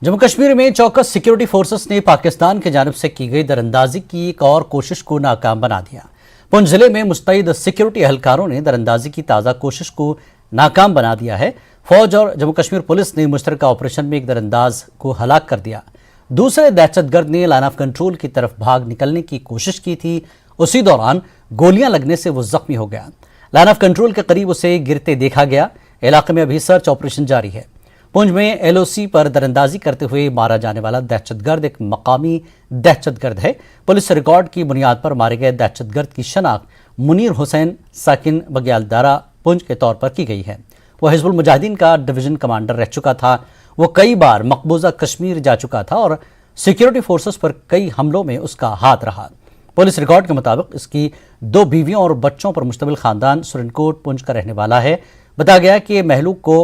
जम्मू कश्मीर में चौकस security forces ने पाकिस्तान की जानिब से की गई दरअंदाजी की एक और कोशिश को नाकाम बना दिया। पुंछ जिले में मुस्तैद सिक्योरिटी एहलकारों ने दरअंदाजी की ताज़ा कोशिश को नाकाम बना दिया है। फौज और जम्मू कश्मीर पुलिस ने मुश्तरका ऑपरेशन में एक दरअंदाज को हलाक कर दिया। दूसरे दहशतगर्द ने लाइन ऑफ कंट्रोल की तरफ भाग निकलने की कोशिश की थी। उसी दौरान गोलियां लगने से वो जख्मी हो गया। लाइन ऑफ कंट्रोल के करीब उसे गिरते देखा गया। इलाके में अभी सर्च ऑपरेशन जारी है। पुंछ में एलओसी पर दरअंदाजी करते हुए मारा जाने वाला दहशतगर्द एक मकामी दहशतगर्द है। पुलिस रिकॉर्ड की बुनियाद पर मारे गए दहशतगर्द की शनाख्त मुनीर हुसैन साकिन बग्यालदारा पुंछ के तौर पर की गई है। वह हिजबुल मुजाहिदीन का डिवीजन कमांडर रह चुका था। वो कई बार मकबूजा कश्मीर जा चुका था और सिक्योरिटी फोर्सेस पर कई हमलों में उसका हाथ रहा। पुलिस रिकॉर्ड के मुताबिक इसकी 2 बीवियों और बच्चों पर मुश्तमिल खानदान सुरनकोट पुंछ का रहने वाला है। बताया गया कि महलूक को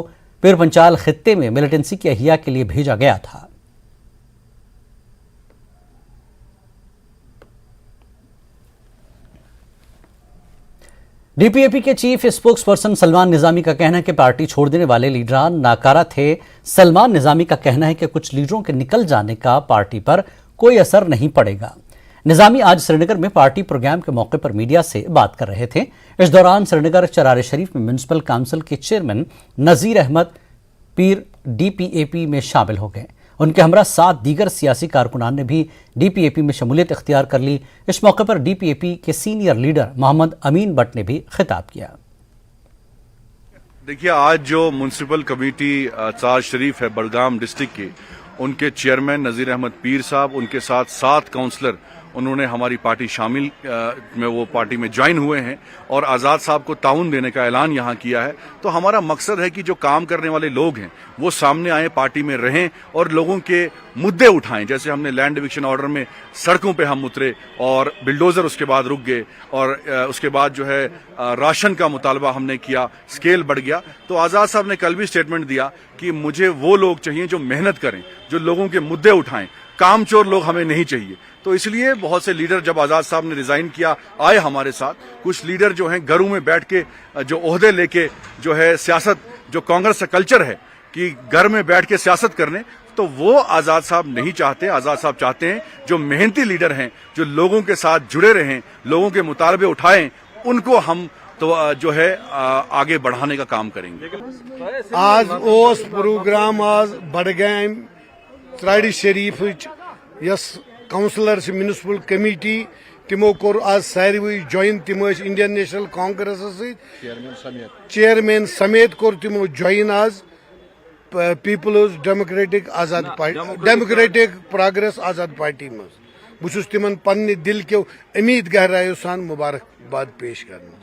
पीर पंचाल खित्ते में मिलिटेंसी की अहिया के लिए भेजा गया था। डीपीएपी के chief spokes person Salman Nizami का कहना है कि पार्टी छोड़ देने वाले लीडरान नाकारा थे। सलमान निजामी का कहना है कि कुछ लीडरों के निकल जाने का पार्टी पर कोई असर नहीं पड़ेगा। निजामी आज श्रीनगर में पार्टी प्रोग्राम के मौके पर मीडिया से बात कर रहे थे। इस दौरान श्रीनगर चरार शरीफ में म्यूनिसिपल काउंसिल के चेयरमैन नजीर अहमद पीर डीपीएपी में शामिल हो गए। उनके हमरा 7 दीगर सियासी कारकुनान ने भी डीपीएपी में शमूलियत इख्तियार कर ली। इस मौके पर डीपीएपी के सीनियर लीडर मोहम्मद अमीन भट्ट ने भी खिताब किया। देखिए, आज जो म्युनिसिपल कमेटी चार शरीफ है बड़गाम डिस्ट्रिक्ट की, उनके चेयरमैन नजीर अहमद पीर साहब, उनके साथ 7 काउंसलर उन्होंने हमारी पार्टी शामिल में वो पार्टी में ज्वाइन हुए हैं और आज़ाद साहब को ताउन देने का ऐलान यहाँ किया है। तो हमारा मकसद है कि जो काम करने वाले लोग हैं वो सामने आए, पार्टी में रहें और लोगों के मुद्दे उठाएं। जैसे हमने लैंड डिविक्शन ऑर्डर में सड़कों पे हम उतरे और बिल्डोजर उसके बाद रुक गए और उसके बाद जो है राशन का मुतालबा हमने किया, स्केल बढ़ गया। तो आज़ाद साहब ने कल भी स्टेटमेंट दिया कि मुझे वो लोग चाहिए जो मेहनत करें, जो लोगों के मुद्दे उठाएं, कामचोर लोग हमें नहीं चाहिए। तो इसलिए बहुत से लीडर जब आज़ाद साहब ने रिजाइन किया आए हमारे साथ। कुछ लीडर जो हैं घरों में बैठ के जो ओहदे लेके जो है सियासत, जो कांग्रेस का कल्चर है कि घर में बैठ के सियासत करने, तो वो आज़ाद साहब नहीं चाहते। आज़ाद साहब चाहते हैं जो मेहनती लीडर हैं, जो लोगों के साथ जुड़े रहें, लोगों के मुतालबे उठाएं, उनको हम तो जो है आगे बढ़ाने का काम करेंगे। आज उस प्रोग्राम आज बड़गाम त्राड़ी शरीफ यस काउंसलर म्यूनिसिपल कमेटी तिमो कोर आज सारी ज्वाइन। तिम इंडियन नेशनल कांग्रेस चेयरमैन समेत कोर तिमो ज्वाइन आज peoples democratic Azad party, democratic progressive Azad party मज। बहुत तिमन पन्ने दिल के उम्मीद गहराइयों सान मुबारकबाद पेश करना।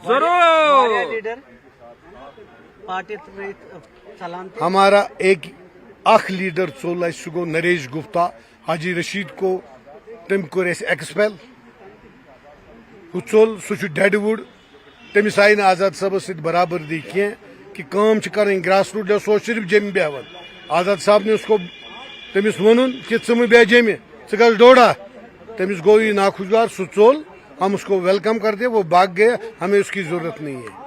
हमारा एक लीडर चोल सह गो नरेश गुप्ता। हाजी रशीद को तम कोर एक्सपेल, चोल सह डेडवुड। तमिस आई आजाद साहब सत बराबरदी कह कि काम कर ग्रास रूट लेवल। सो सिर्फ जम बेहवन। आजाद साहब ने उसको तमिस वन कि च बे जम ग डोडा। तमिस गो ये नाखुशगवार, सह चोल। हम उसको वेलकम करते, वो भाग गया, हमें उसकी जरूरत नहीं है।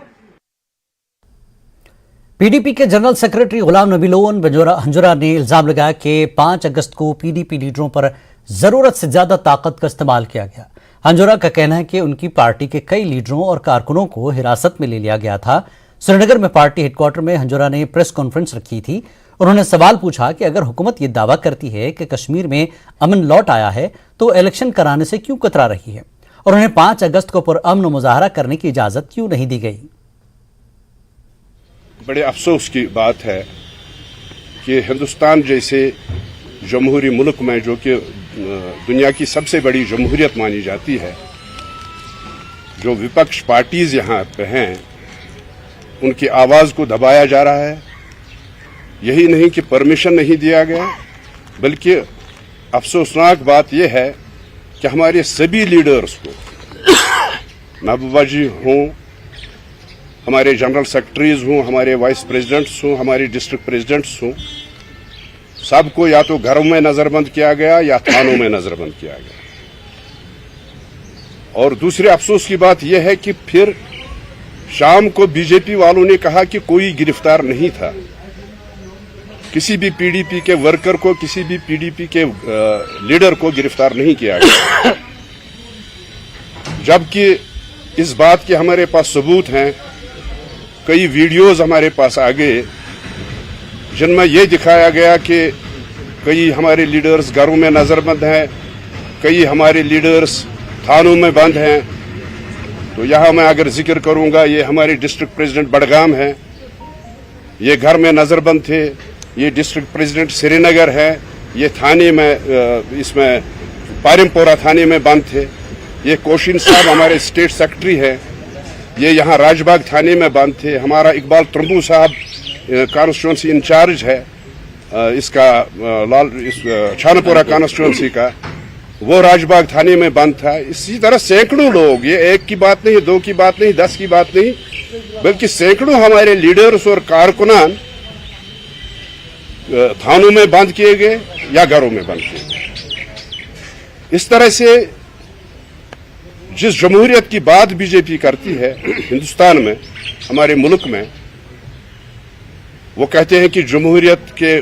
पीडीपी के general secretary Ghulam Nabi loan Hanjura ने इल्जाम लगाया कि 5 अगस्त को पीडीपी लीडरों पर जरूरत से ज्यादा ताकत का इस्तेमाल किया गया। हंजुरा का कहना है कि उनकी पार्टी के कई लीडरों और कारकुनों को हिरासत में ले लिया गया था। श्रीनगर में पार्टी हेडक्वार्टर में हंजुरा ने प्रेस कॉन्फ्रेंस रखी थी। उन्होंने सवाल पूछा कि अगर हुकूमत ये दावा करती है कि कश्मीर में अमन लौट आया है तो इलेक्शन कराने से क्यों कतरा रही है और उन्हें 5 अगस्त को पुरअमन मुजाहरा करने की इजाजत क्यों नहीं दी गई। बड़े अफसोस की बात है कि हिंदुस्तान जैसे जमहूरी मुल्क में, जो कि दुनिया की सबसे बड़ी जमहूरियत मानी जाती है, जो विपक्ष पार्टीज यहाँ पे हैं, उनकी आवाज़ को दबाया जा रहा है। यही नहीं कि परमिशन नहीं दिया गया, बल्कि अफसोसनाक बात यह है कि हमारे सभी लीडर्स को, महबूबा जी हों, हमारे जनरल सेक्रेटरीज हों, हमारे वाइस प्रेसिडेंट्स हों, हमारे डिस्ट्रिक्ट प्रेसिडेंट्स हों, सबको या तो घरों में नजरबंद किया गया या थानों में नजरबंद किया गया। और दूसरे अफसोस की बात यह है कि फिर शाम को बीजेपी वालों ने कहा कि कोई गिरफ्तार नहीं था। किसी भी पीडीपी के वर्कर को, किसी भी पीडीपी के लीडर को गिरफ्तार नहीं किया गया, जबकि इस बात के हमारे पास सबूत हैं। कई वीडियोस हमारे पास आ गए जिनमें यह दिखाया गया कि कई हमारे लीडर्स घरों में नजरबंद हैं, कई हमारे लीडर्स थानों में बंद हैं। तो यहाँ मैं अगर जिक्र करूंगा, ये हमारे डिस्ट्रिक्ट प्रेसिडेंट बडगाम है, ये घर में नजरबंद थे। ये डिस्ट्रिक्ट प्रेसिडेंट श्रीनगर है, ये थाने में इसमें पारिमपोरा थाने में बंद थे। ये कोशिन साहब हमारे स्टेट सेक्रेटरी है, ये यहाँ राजबाग थाने में बंद थे। हमारा इकबाल त्रंबू साहब कॉन्स्टिट्यूंसी इंचार्ज है इसका छानापुरा कॉन्स्टिट्यूंसी का, वो राजबाग थाने में बंद था। इसी तरह सैकड़ों लोग, ये एक की बात नहीं, दो की बात नहीं, 10 की बात नहीं, बल्कि सैकड़ों हमारे लीडर्स और कारकुनान थानों में बंद किए गए या घरों में बंद किए गए। इस तरह से जिस जमहूरियत की बात बीजेपी करती है हिंदुस्तान में, हमारे मुल्क में, वो कहते हैं कि जमहूरियत के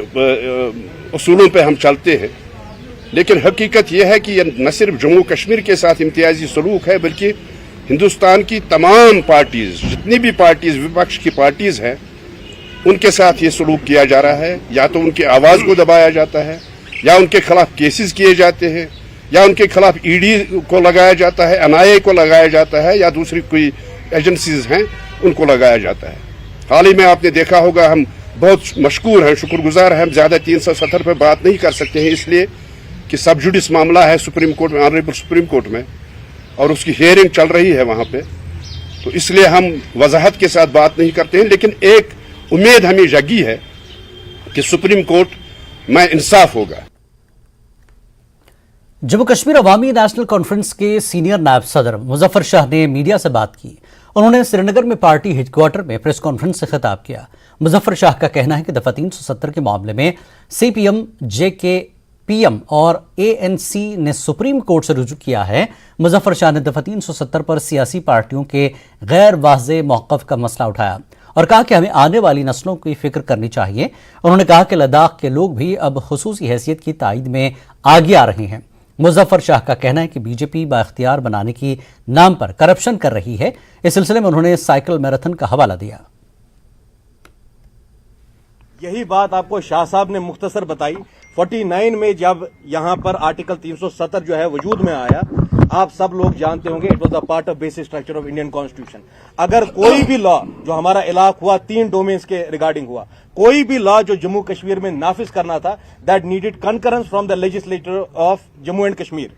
उसूलों पे हम चलते हैं, लेकिन हकीकत यह है कि यह न सिर्फ जम्मू कश्मीर के साथ इम्तियाजी सलूक है, बल्कि हिंदुस्तान की तमाम पार्टीज, जितनी भी पार्टीज विपक्ष की पार्टीज हैं, उनके साथ ये सलूक किया जा रहा है। या तो उनकी आवाज को दबाया जाता है, या उनके खिलाफ केसेस किए जाते हैं, या उनके खिलाफ ईडी को लगाया जाता है, एनआईए को लगाया जाता है, या दूसरी कोई एजेंसीज हैं उनको लगाया जाता है। हाल ही में आपने देखा होगा, हम बहुत मशकूर हैं, शुक्रगुजार हैं, हम ज्यादा 370 पर बात नहीं कर सकते हैं, इसलिए कि सब जुडिस मामला है सुप्रीम कोर्ट में, ऑनरेबल सुप्रीम कोर्ट में, और उसकी हियरिंग चल रही है वहां पे, तो इसलिए हम वजाहत के साथ बात नहीं करते हैं। लेकिन एक उम्मीद हमें जगी है कि सुप्रीम कोर्ट में इंसाफ होगा। जम्मू कश्मीर अवामी नेशनल कॉन्फ्रेंस के सीनियर नायब सदर मुजफ्फर शाह ने मीडिया से बात की। उन्होंने श्रीनगर में पार्टी हेडक्वार्टर में प्रेस कॉन्फ्रेंस से खिताब किया। मुजफ्फर शाह का कहना है कि दफा 370 के मामले में सीपीएम, जेकेपीएम और एएनसी ने सुप्रीम कोर्ट से रुजू किया है। मुजफ्फर शाह ने दफा 370 पर सियासी पार्टियों के गैर वाज़ेह मौक़िफ़ का मसला उठाया और कहा कि हमें आने वाली नस्लों की फिक्र करनी चाहिए। उन्होंने कहा कि लद्दाख के लोग भी अब खुसूसी हैसियत की तायद में आगे आ रहे हैं। मुजफ्फर शाह का कहना है कि बीजेपी बाइख्तियार बनाने की नाम पर करप्शन कर रही है। इस सिलसिले में उन्होंने साइकिल मैराथन का हवाला दिया। यही बात आपको शाह साहब ने मुख्तसर बताई। 49 में जब यहां पर आर्टिकल 370 जो है वजूद में आया, आप सब लोग जानते होंगे, it was the part of basic structure of Indian constitution. अगर कोई भी लॉ जो हमारा इलाक हुआ 3 डोमेन्स के रिगार्डिंग हुआ, कोई भी लॉ जो जम्मू कश्मीर में नाफिज करना था, that needed concurrence from the legislator of Jammu and Kashmir.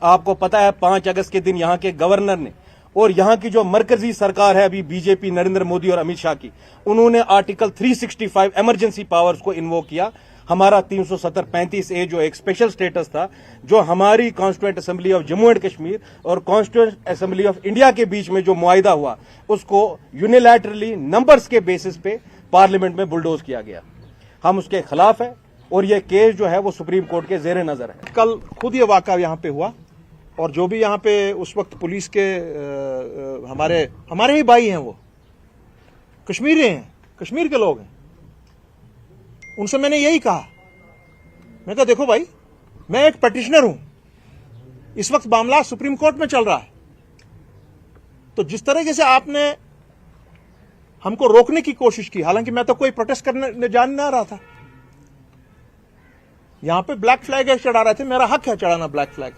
आपको पता है 5 अगस्त के दिन यहाँ के गवर्नर ने और यहाँ की जो मरकजी सरकार है अभी बीजेपी, नरेंद्र मोदी और अमित शाह की, उन्होंने आर्टिकल 365 इमरजेंसी पावर्स को इन्वोक किया। हमारा 370-35A जो एक स्पेशल स्टेटस था, जो हमारी constituent assembly of Jammu and Kashmir और कॉन्स्टिट्यूएंट असेंबली ऑफ इंडिया के बीच में जो मुआहिदा हुआ, उसको यूनिलैटरली नंबर्स के बेसिस पे पार्लियामेंट में बुलडोज किया गया। हम उसके खिलाफ है और ये केस जो है वो सुप्रीम कोर्ट के जेर नजर है। कल खुद ये वाक़ा यहाँ पे हुआ और जो भी यहाँ पे उस वक्त पुलिस के हमारे ही भाई हैं, वो कश्मीरी हैं, कश्मीर के लोग हैं। उनसे मैंने यही कहा, मैं कहा देखो भाई, मैं एक पटिशनर हूं, इस वक्त मामला सुप्रीम कोर्ट में चल रहा है, तो जिस तरीके से आपने हमको रोकने की कोशिश की, हालांकि मैं तो कोई प्रोटेस्ट करने जान ना रहा था, यहां पे ब्लैक फ्लैग चढ़ा रहे थे, मेरा हक है चढ़ाना ब्लैक फ्लैग।